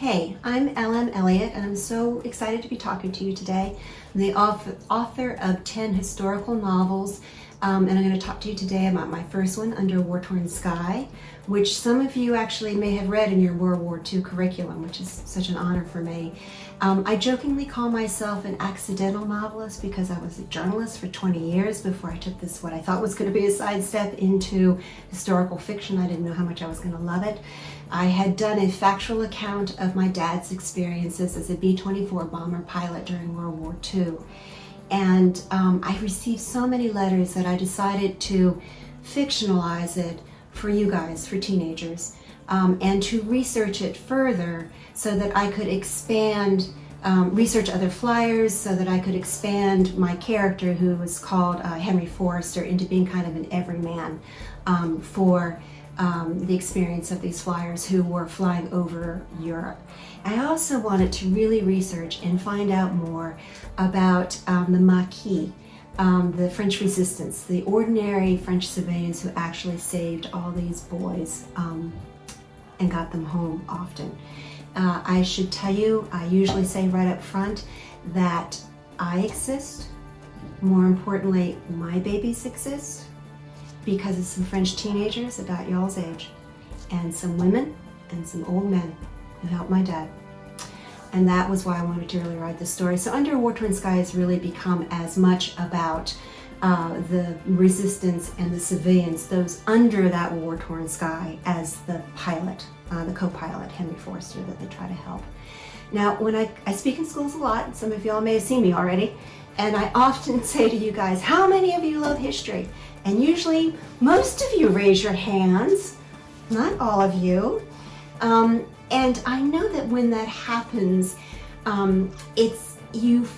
Hey, I'm Elliot, and I'm so excited to be talking to you today. I'm the author of 10 historical novels, and I'm going to talk to you today about my first one, Under a War-Torn Sky, which some of you actually may have read in your World War II curriculum, which is such an honor for me. I jokingly call myself an accidental novelist because I was a journalist for 20 years before I took this, what I thought was going to be a sidestep into historical fiction. I didn't know how much I was going to love it. I had done a factual account of my dad's experiences as a B-24 bomber pilot during World War II. And I received so many letters that I decided to fictionalize it for you guys, for teenagers, and to research it further so that I could expand, research other flyers so that I could expand my character, who was called Henry Forrester, into being kind of an everyman for the experience of these flyers who were flying over Europe. I also wanted to really research and find out more about the Maquis, the French resistance, the ordinary French civilians who actually saved all these boys and got them home often. I should tell you, I usually say right up front that I exist. More importantly, my babies exist, because of some French teenagers about y'all's age, and some women and some old men who helped my dad. And that was why I wanted to really write this story. So Under a War-Torn Sky has really become as much about the resistance and the civilians, those under that war-torn sky, as the pilot, the co-pilot, Henry Forrester, that they try to help. Now, when I speak in schools a lot, some of y'all may have seen me already, and I often say to you guys, how many of you love history? And usually, most of you raise your hands, not all of you. And I know that when that happens, you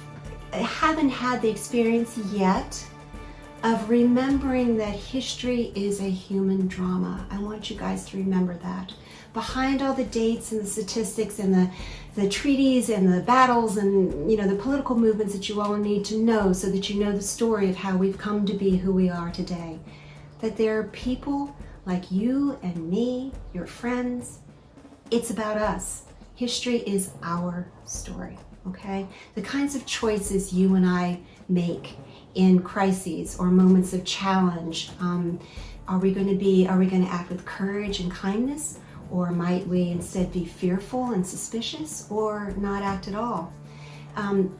haven't had the experience yet of remembering that history is a human drama. I want you guys to remember that. Behind all the dates and the statistics and the treaties and the battles and the political movements that you all need to know so that you know the story of how we've come to be who we are today, that there are people like you and me, your friends. It's about us. History is our story, okay? The kinds of choices you and I make in crises or moments of challenge. Are we going to act with courage and kindness? Or might we instead be fearful and suspicious, or not act at all?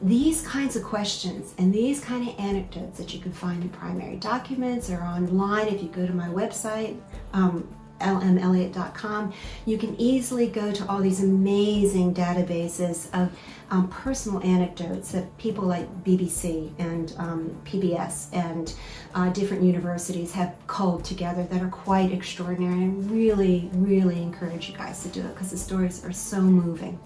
These kinds of questions and these kind of anecdotes that you can find in primary documents or online, if you go to my website, lmelliot.com, you can easily go to all these amazing databases of personal anecdotes that people like BBC and PBS and different universities have culled together that are quite extraordinary, and really, really encourage you guys to do it because the stories are so moving.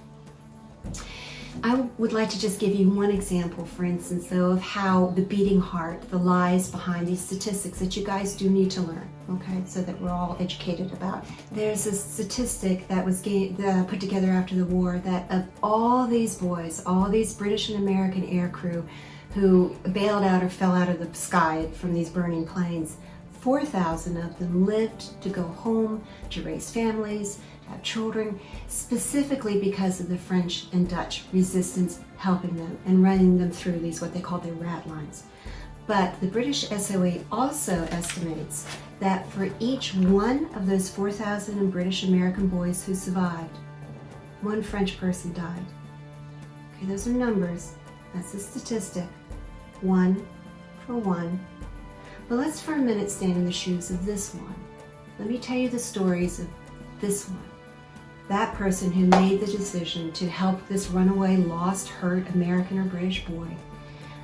I would like to just give you one example, for instance, though, of how the beating heart, the lies behind these statistics that you guys do need to learn, okay, so that we're all educated about. There's a statistic that was put together after the war that of all these boys, all these British and American air crew who bailed out or fell out of the sky from these burning planes, 4,000 of them lived to go home, to raise families, have children, specifically because of the French and Dutch resistance helping them and running them through these, what they call their rat lines. But the British SOE also estimates that for each one of those 4,000 British American boys who survived, one French person died. Okay, those are numbers. That's a statistic. 1 for 1. But let's for a minute stand in the shoes of this one. Let me tell you the stories of this one. That person who made the decision to help this runaway, lost, hurt American or British boy.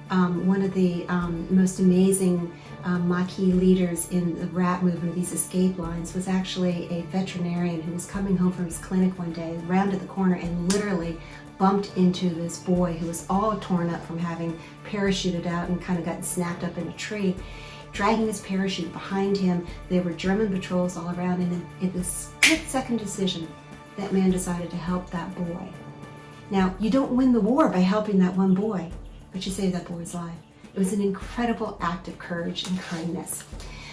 One of the most amazing Maquis leaders in the rat movement, these escape lines, was actually a veterinarian who was coming home from his clinic one day, rounded the corner and literally bumped into this boy who was all torn up from having parachuted out and kind of gotten snapped up in a tree. Dragging his parachute behind him, there were German patrols all around, and in this split-second decision, that man decided to help that boy. Now, you don't win the war by helping that one boy, but you save that boy's life. It was an incredible act of courage and kindness.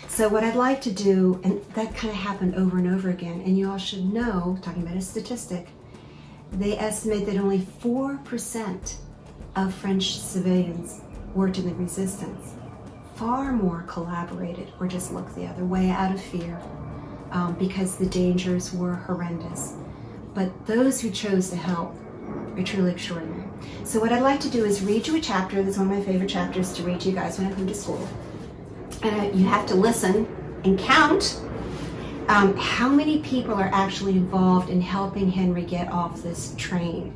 So what I'd like to do, and that kind of happened over and over again, and you all should know, talking about a statistic, They estimate that only 4% of French civilians worked in the resistance. Far more collaborated or just looked the other way out of fear because the dangers were horrendous. But those who chose to help are truly extraordinary. So what I'd like to do is read you a chapter. That's one of my favorite chapters to read to you guys when I come to school. And you have to listen and count how many people are actually involved in helping Henry get off this train.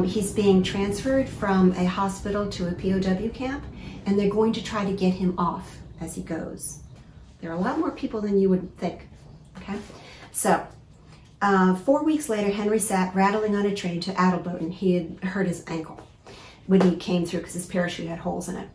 He's being transferred from a hospital to a POW camp, and they're going to try to get him off as he goes. There are a lot more people than you would think. Okay, so 4 weeks later, Henry sat rattling on a train to Aloud. He had hurt his ankle when he came through because his parachute had holes in it.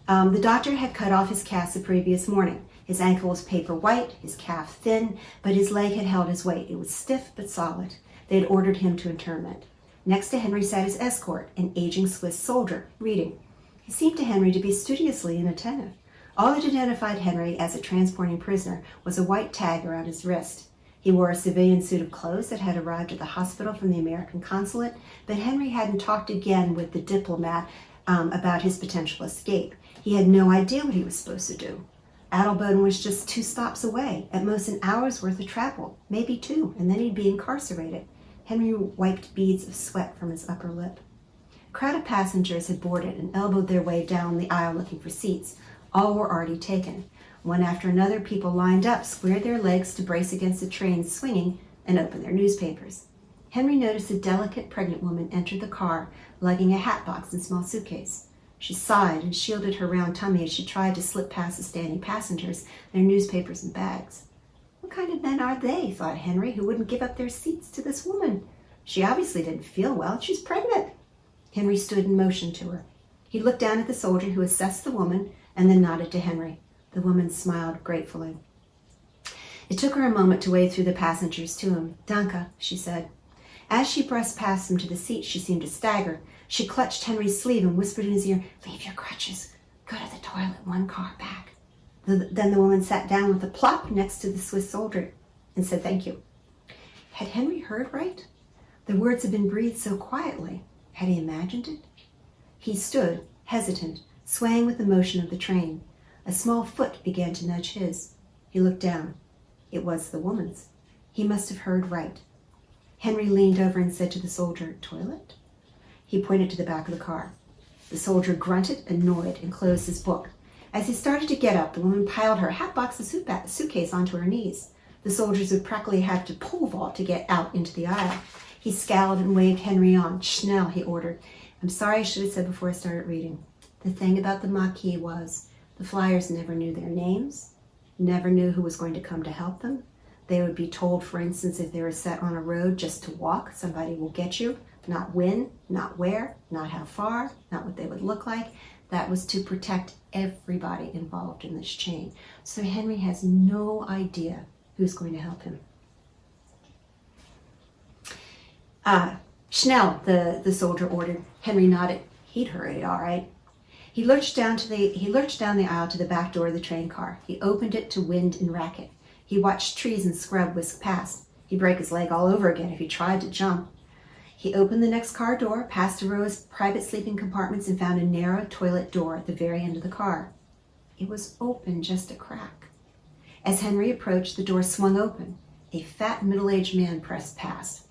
The doctor had cut off his cast the previous morning. His ankle was paper white, his calf thin, but his leg had held his weight. It was stiff but solid. They had ordered him to internment. Next to Henry sat his escort, an aging Swiss soldier, reading. He seemed to Henry to be studiously inattentive. All that identified Henry as a transporting prisoner was a white tag around his wrist. He wore a civilian suit of clothes that had arrived at the hospital from the American consulate, but Henry hadn't talked again with the diplomat about his potential escape. He had no idea what he was supposed to do. Aloud was just 2 stops away, at most an hour's worth of travel, maybe 2, and then he'd be incarcerated. Henry wiped beads of sweat from his upper lip. A crowd of passengers had boarded and elbowed their way down the aisle looking for seats. All were already taken. One after another, people lined up, squared their legs to brace against the train swinging, and opened their newspapers. Henry noticed a delicate pregnant woman enter the car, lugging a hat box and small suitcase. She sighed and shielded her round tummy as she tried to slip past the standing passengers, their newspapers and bags. What kind of men are they, thought Henry, who wouldn't give up their seats to this woman? She obviously didn't feel well. She's pregnant. Henry stood and motioned to her. He looked down at the soldier who assessed the woman and then nodded to Henry. The woman smiled gratefully. It took her a moment to wade through the passengers to him. Danke, she said. As she pressed past him to the seat, she seemed to stagger. She clutched Henry's sleeve and whispered in his ear, "Leave your crutches. Go to the toilet, 1 car back." Then the woman sat down with a plop next to the Swiss soldier and said thank you. Had Henry heard right? The words had been breathed so quietly. Had he imagined it? He stood, hesitant, swaying with the motion of the train. A small foot began to nudge his. He looked down. It was the woman's. He must have heard right. Henry leaned over and said to the soldier, "Toilet?" He pointed to the back of the car. The soldier grunted, annoyed, and closed his book. As he started to get up, the woman piled her hat box and suitcase onto her knees. The soldiers would practically have to pole vault to get out into the aisle. He scowled and waved Henry on. "Schnell," he ordered. I'm sorry, I should have said before I started reading. The thing about the Maquis was the flyers never knew their names, never knew who was going to come to help them. They would be told, for instance, if they were set on a road just to walk, somebody will get you, not when, not where, not how far, not what they would look like. That was to protect everybody involved in this chain. So Henry has no idea who's going to help him. Schnell, the soldier ordered. Henry nodded. He'd hurry, all right. He lurched down the aisle to the back door of the train car. He opened it to wind and racket. He watched trees and scrub whisk past. He'd break his leg all over again if he tried to jump. He opened the next car door, passed a row of private sleeping compartments, and found a narrow toilet door at the very end of the car. It was open just a crack. As Henry approached, the door swung open. A fat, middle-aged man pressed past.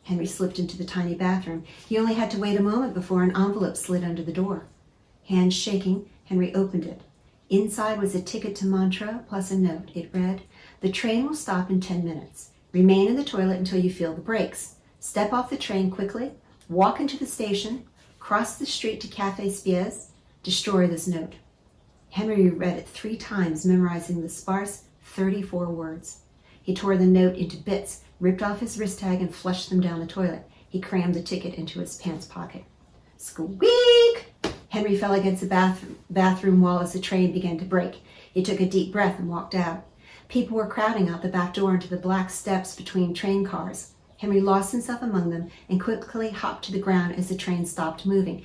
Henry slipped into the tiny bathroom. He only had to wait a moment before an envelope slid under the door. Hands shaking, Henry opened it. Inside was a ticket to Montreux plus a note. It read, "The train will stop in 10 minutes. Remain in the toilet until you feel the brakes. Step off the train quickly, walk into the station, cross the street to Café Spiez, destroy this note." Henry read it 3 times, memorizing the sparse 34 words. He tore the note into bits, ripped off his wrist tag, and flushed them down the toilet. He crammed the ticket into his pants pocket. Squeak! Henry fell against the bathroom wall as the train began to brake. He took a deep breath and walked out. People were crowding out the back door into the black steps between train cars. Henry lost himself among them and quickly hopped to the ground as the train stopped moving.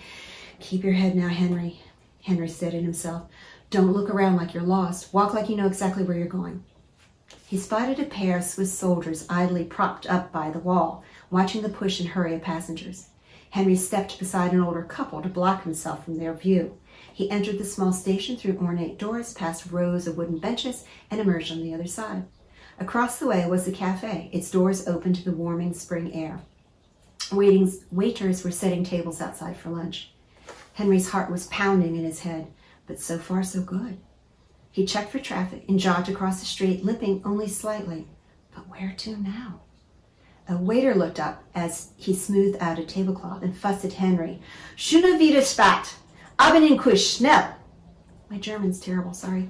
"Keep your head now, Henry," Henry said to himself. "Don't look around like you're lost. Walk like you know exactly where you're going." He spotted a pair of Swiss soldiers idly propped up by the wall. watching the push and hurry of passengers. Henry stepped beside an older couple to block himself from their view. He entered the small station through ornate doors, past rows of wooden benches, and emerged on the other side. Across the way was the cafe, its doors open to the warming spring air. Waiters were setting tables outside for lunch. Henry's heart was pounding in his head, but so far so good. He checked for traffic and jogged across the street, limping only slightly. But where to now? A waiter looked up as he smoothed out a tablecloth and fussed at Henry. "Schöne Wiederspat! Aber in Kusch, schnell!" My German's terrible, sorry.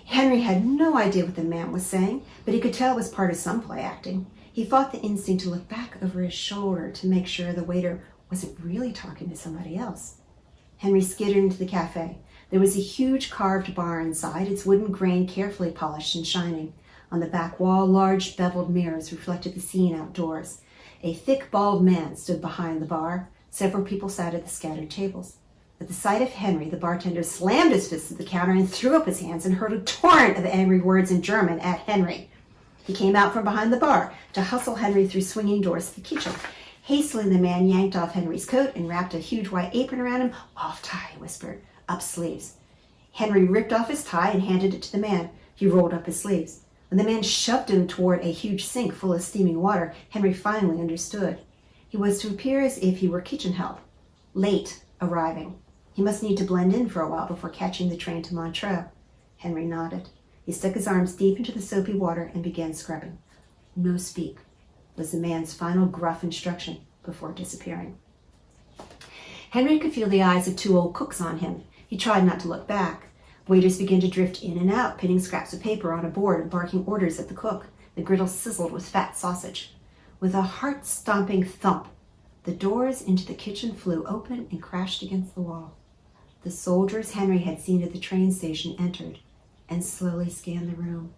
Henry had no idea what the man was saying, but he could tell it was part of some play acting. He fought the instinct to look back over his shoulder to make sure the waiter wasn't really talking to somebody else. Henry skittered into the cafe. There was a huge carved bar inside, its wooden grain carefully polished and shining. On the back wall, large beveled mirrors reflected the scene outdoors. A thick, bald man stood behind the bar. Several people sat at the scattered tables. At the sight of Henry, the bartender slammed his fist at the counter and threw up his hands and hurled a torrent of angry words in German at Henry. He came out from behind the bar to hustle Henry through swinging doors to the kitchen. Hastily, the man yanked off Henry's coat and wrapped a huge white apron around him. "Off tie," he whispered. "Up sleeves." Henry ripped off his tie and handed it to the man. He rolled up his sleeves. When the man shoved him toward a huge sink full of steaming water, Henry finally understood. He was to appear as if he were kitchen help, late arriving. He must need to blend in for a while before catching the train to Montreux. Henry nodded. He stuck his arms deep into the soapy water and began scrubbing. "No speak," was the man's final gruff instruction before disappearing. Henry could feel the eyes of two old cooks on him. He tried not to look back. Waiters began to drift in and out, pinning scraps of paper on a board and barking orders at the cook. The griddle sizzled with fat sausage. With a heart-stomping thump, the doors into the kitchen flew open and crashed against the wall. The soldiers Henry had seen at the train station entered and slowly scanned the room.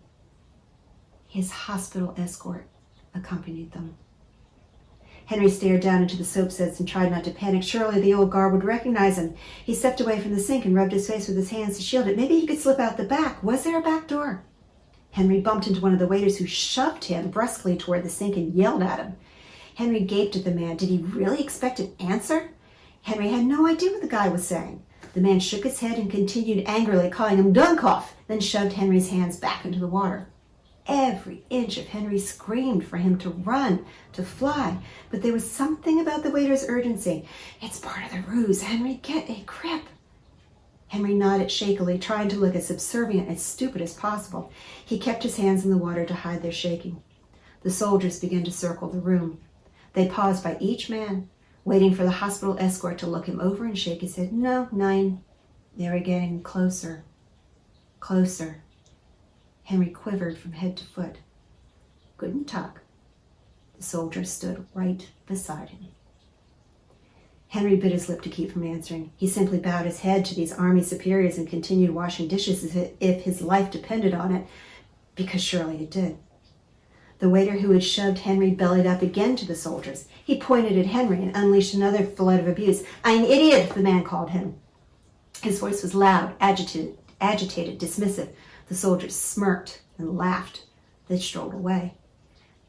His hospital escort accompanied them. Henry stared down into the soap suds and tried not to panic. Surely the old guard would recognize him. He stepped away from the sink and rubbed his face with his hands to shield it. Maybe he could slip out the back. Was there a back door? Henry bumped into one of the waiters who shoved him brusquely toward the sink and yelled at him. Henry gaped at the man. Did he really expect an answer? Henry had no idea what the guy was saying. The man shook his head and continued angrily, calling him Dummkopf, then shoved Henry's hands back into the water. Every inch of Henry screamed for him to run, to fly, but there was something about the waiter's urgency. "It's part of the ruse, Henry. Get a grip." Henry nodded shakily, trying to look as subservient and stupid as possible. He kept his hands in the water to hide their shaking. The soldiers began to circle the room. They paused by each man, waiting for the hospital escort to look him over and shake his head. "No, nein." They were getting closer, closer. Henry quivered from head to foot. "Guten Tag." The soldier stood right beside him. Henry bit his lip to keep from answering. He simply bowed his head to these army superiors and continued washing dishes as if his life depended on it, because surely it did. The waiter who had shoved Henry bellied up again to the soldiers. He pointed at Henry and unleashed another flood of abuse. "Ein idiot," the man called him. His voice was loud, agitated, dismissive. The soldiers smirked and laughed. They strolled away.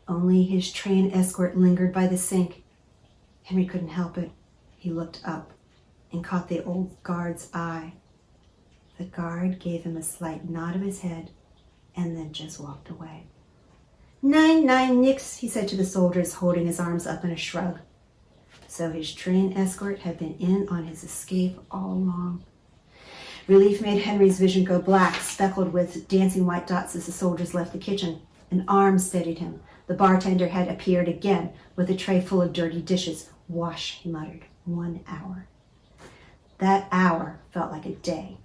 Only his train escort lingered by the sink. Henry couldn't help it. He looked up and caught the old guard's eye. The guard gave him a slight nod of his head and then just walked away. "Nein, nein, nix," he said to the soldiers, holding his arms up in a shrug. So his train escort had been in on his escape all along. Relief made Henry's vision go black, speckled with dancing white dots as the soldiers left the kitchen. An arm steadied him. The bartender had appeared again with a tray full of dirty dishes. "Wash," he muttered. 1 hour. That hour felt like a day.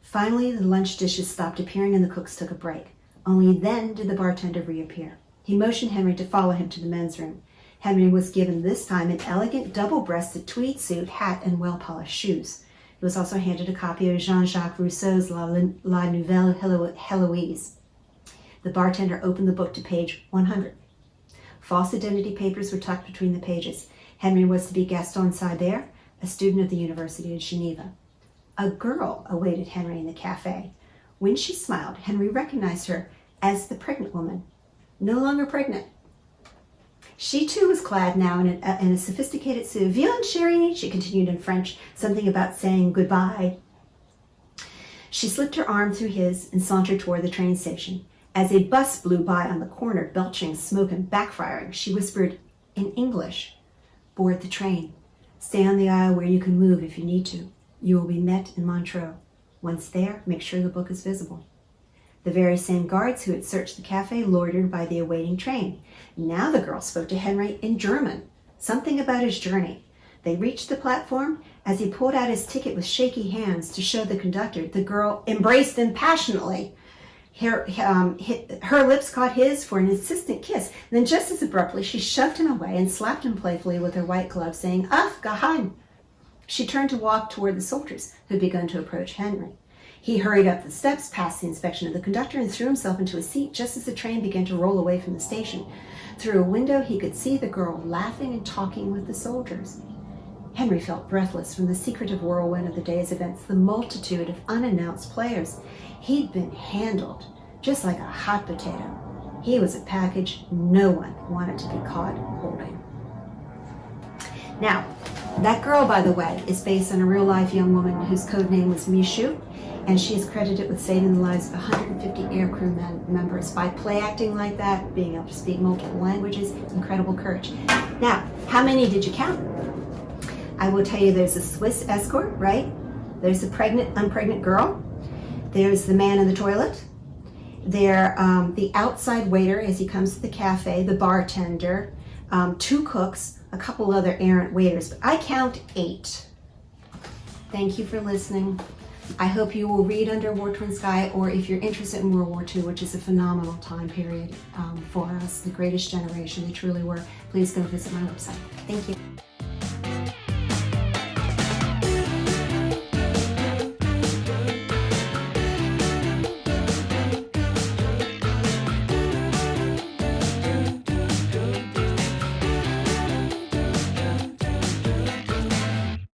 Finally, the lunch dishes stopped appearing and the cooks took a break. Only then did the bartender reappear. He motioned Henry to follow him to the men's room. Henry was given this time an elegant double-breasted tweed suit, hat, and well-polished shoes. He was also handed a copy of Jean-Jacques Rousseau's La Nouvelle Heloise. The bartender opened the book to page 100. False identity papers were tucked between the pages. Henry was to be Gaston Seibert, a student of the University of Geneva. A girl awaited Henry in the cafe. When she smiled, Henry recognized her as the pregnant woman. No longer pregnant. She too was clad now in a sophisticated suit. Viens, chérie, she continued in French, something about saying goodbye. She slipped her arm through his and sauntered toward the train station. As a bus blew by on the corner, belching smoke and backfiring, she whispered in English, "Board the train. Stay on the aisle where you can move if you need to. You will be met in Montreux. Once there, make sure the book is visible." The very same guards who had searched the cafe loitered by the awaiting train. Now the girl spoke to Henry in German, something about his journey. They reached the platform. As he pulled out his ticket with shaky hands to show the conductor, the girl embraced him passionately. Her lips caught his for an insistent kiss. And then just as abruptly, she shoved him away and slapped him playfully with her white glove, saying, "Ach, geheim." She turned to walk toward the soldiers who had begun to approach Henry. He hurried up the steps, past the inspection of the conductor, and threw himself into a seat just as the train began to roll away from the station. Through a window, he could see the girl laughing and talking with the soldiers. Henry felt breathless from the secretive whirlwind of the day's events, the multitude of unannounced players. He'd been handled, just like a hot potato. He was a package no one wanted to be caught holding. Now, that girl, by the way, is based on a real-life young woman whose code name was Mishu, and she is credited with saving the lives of 150 aircrew members by play acting like that, being able to speak multiple languages, incredible courage. Now, how many did you count? I will tell you, there's a Swiss escort, right? There's a unpregnant girl. There's the man in the toilet. There, the outside waiter as he comes to the cafe, the bartender, 2 cooks, a couple other errant waiters, but I count 8. Thank you for listening. I hope you will read Under a War-Torn Sky, or if you're interested in World War II, which is a phenomenal time period for us, the greatest generation, they truly were, please go visit my website. Thank you.